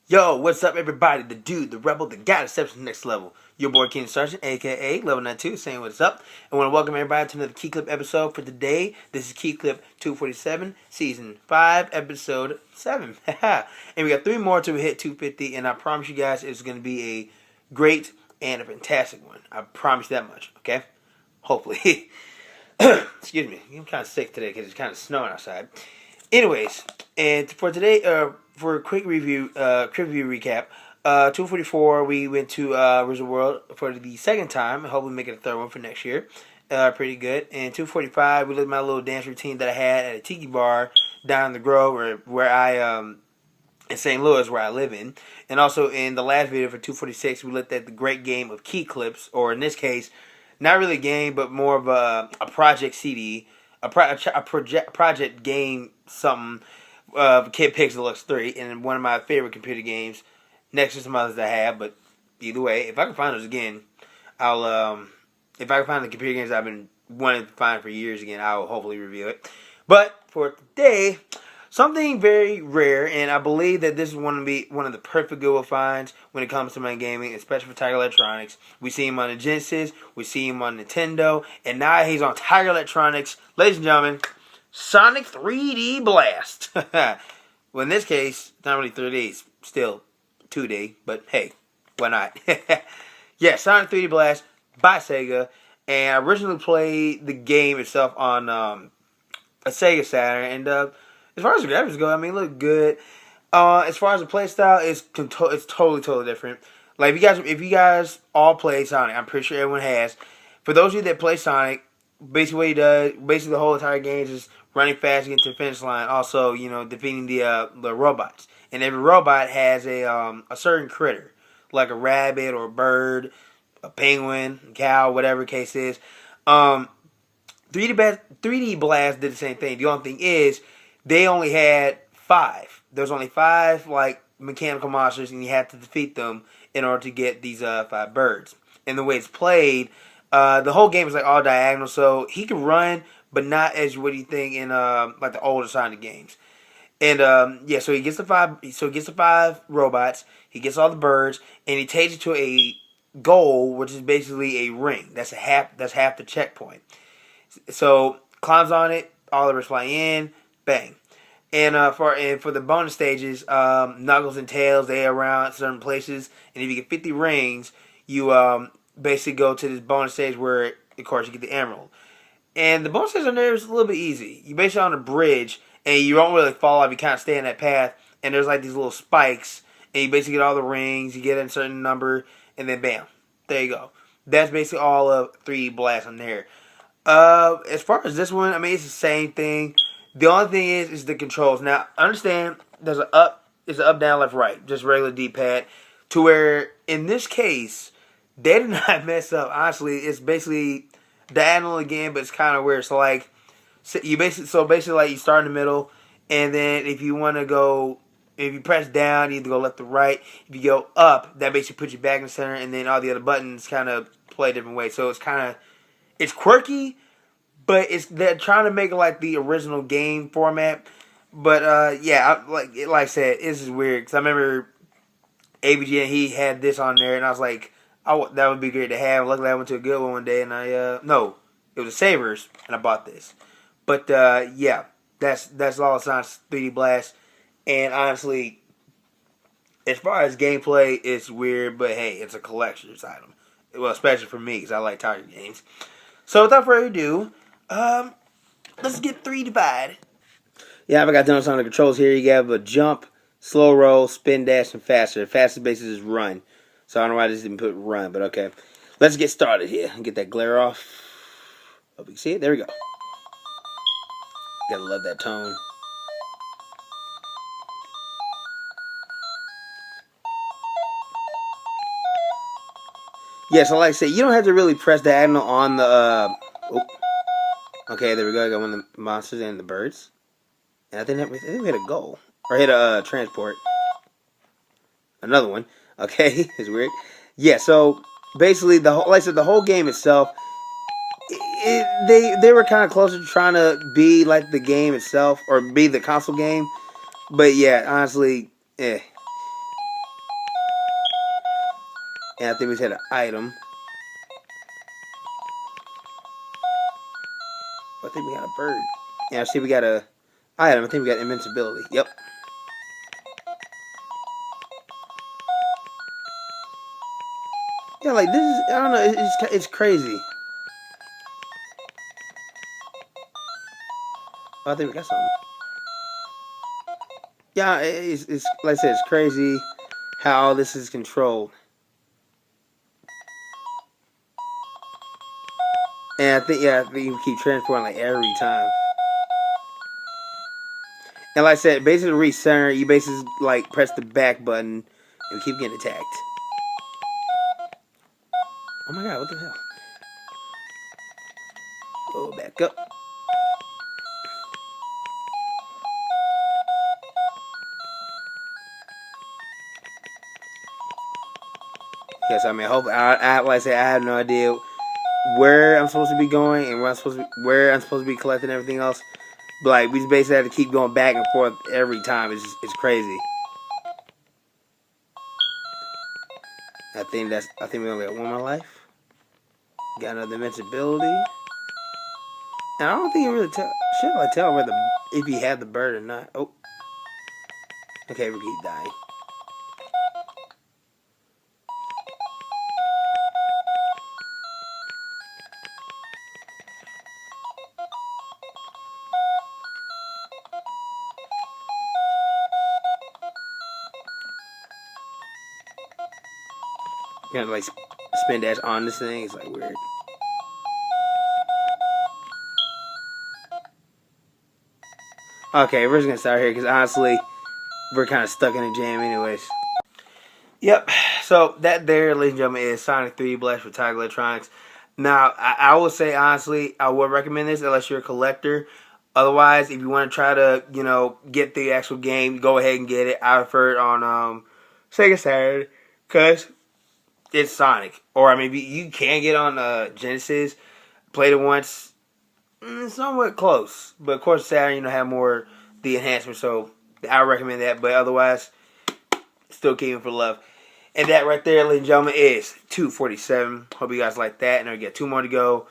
Yo, what's up, everybody? The dude, the rebel, the guy that steps to the next level. Your boy, King Sergeant, aka Level 92, saying what's up. I want to welcome everybody to another KeeKlip episode for today. This is KeeKlip 247, Season 5, Episode 7. And we got 3 more to hit 250, and I promise you guys it's going to be a great and a fantastic one. I promise you that much, okay? Hopefully. Excuse me. I'm kind of sick today because it's kind of snowing outside. Anyways, and for today, for a quick review recap, 244 we went to Wizard World for the second time. Hopefully, make it a third one for next year. Pretty good. And 245 we did my little dance routine that I had at a tiki bar down in the Grove, where I in St. Louis, where I live in. And also in the last video for 246, we looked at the great game of KeeKlips, or in this case, not really a game, but more of a project CD, a project game, something. Kid Pix Deluxe 3, and one of my favorite computer games, next to some others I have. But either way, if I can find those again, I'll if I can find the computer games I've been wanting to find for years again, I will hopefully review it. But for today, something very rare, and I believe that this is one of the perfect Goodwill finds when it comes to my gaming, especially for Tiger Electronics. We see him on the Genesis, we see him on Nintendo, and now he's on Tiger Electronics. Ladies and gentlemen, Sonic 3D Blast. Well, in this case, it's not really 3D, it's still 2D, but hey, why not? Yeah, Sonic 3D Blast by Sega, and I originally played the game itself on a Sega Saturn, and as far as the graphics go, I mean, it looked good. As far as the play style, it's totally different. Like, if you guys all play Sonic, I'm pretty sure everyone has. For those of you that play Sonic, basically what he does, basically the whole entire game is just running fast to get to the finish line. Also, defeating the robots. And every robot has a certain critter, like a rabbit or a bird, a penguin, a cow, whatever the case is. 3D Blast did the same thing. The only thing is, they only had 5. There's only 5 like mechanical monsters, and you have to defeat them in order to get these 5 birds. And the way it's played, the whole game is like all diagonal, so he can run, but not as what you think in like the older Sonic games. And yeah, so he gets the 5. So he gets the 5 robots. He gets all the birds, and he takes it to a goal, which is basically a ring. That's half the checkpoint. So climbs on it. All the birds fly in. Bang. And for the bonus stages, Knuckles and Tails, they are around certain places, and if you get 50 rings, you basically go to this bonus stage where, of course, you get the emerald. And the bonus stage on there is a little bit easy. You're basically on a bridge, and you don't really fall off. You kind of stay in that path, and there's like these little spikes, and you basically get all the rings. You get a certain number, and then bam, there you go. That's basically all of 3D Blast on there. As far as this one, I mean, it's the same thing. The only thing is the controls. Now, understand there's an up, down, left, right, just regular D-pad. To where in this case, they did not mess up. Honestly, it's basically diagonal again, but it's kind of weird. So like, basically like you start in the middle, and then if you want to go, if you press down, you either go left or right. If you go up, that basically puts you back in the center, and then all the other buttons kind of play a different way. So it's quirky. But they're trying to make it like the original game format. But yeah, like I said, this is weird because I remember ABG and he had this on there, and I was like, that would be great to have. Luckily, I went to a good one day, and no, it was a Savers, and I bought this. But yeah, that's all it's on 3D Blast. And honestly, as far as gameplay, it's weird, but hey, it's a collector's item. Well, especially for me because I like Tiger games. So without further ado, let's get 3 divided. Yeah, I've got done some of the controls here. You have a jump, slow roll, spin dash, and faster. The fastest basis is run. So I don't know why I just didn't put run, but okay. Let's get started here and get that glare off. Hope you can see it. There we go. Gotta love that tone. Yeah, so like I said, you don't have to really press diagonal on the okay, there we go. I got one of the monsters and the birds. And I think we hit a goal. Or hit a transport. Another one. Okay, it's weird. Yeah, so basically, like I said, the whole game itself, they were kind of closer to trying to be like the game itself, or be the console game. But yeah, honestly, And I think we just had an item. I think we got a bird. Yeah, I see we got a item. I think we got invincibility. Yep. Yeah, like this is, I don't know, it's crazy. Oh, I think we got something. Yeah, it's like I said, it's crazy how all this is controlled. And I think you keep transporting like every time. And like I said, basically to recenter, you basically like press the back button and keep getting attacked. Oh my god, what the hell? Oh, back up. Yes, I mean, like I said, I have no idea where I'm supposed to be going and where I'm supposed to be collecting everything else. But like, we just basically have to keep going back and forth every time. It's crazy. I think we only got one more life. Got another invincibility. And I don't think you really tell whether if he had the bird or not. Oh. Okay, we keep dying. You have to like spin dash on this thing. It's like weird. Okay, we're just gonna start here because honestly, we're kind of stuck in a jam anyways. Yep. So that there, ladies and gentlemen, is Sonic 3 Blast with Tiger Electronics. Now, I will say honestly, I would recommend this unless you're a collector. Otherwise, if you want to try to, get the actual game, go ahead and get it. I prefer it on Sega Saturn because it's Sonic. Or I mean, you can get on Genesis. Played it once. Somewhat close, but of course Saturn, have more the enhancement, so I recommend that. But otherwise, still keeping for love. And that right there, ladies and gentlemen, is 247. Hope you guys like that. And we got 2 more to go.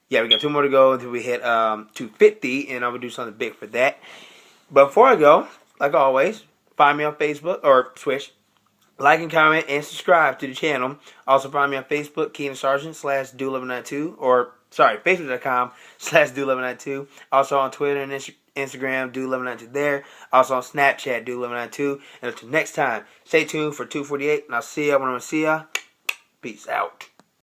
Yeah, we got 2 more to go until we hit 250, and I'm gonna do something big for that. But before I go, like always, find me on Facebook or Twitch. Like and comment and subscribe to the channel. Also find me on Facebook, KeenanSargent /Do1192, or Facebook.com/Do1192. Also on Twitter and Instagram, Do1192 there. Also on Snapchat, Do1192. And until next time, stay tuned for 248, and I'll see ya when I'm gonna see ya. Peace out.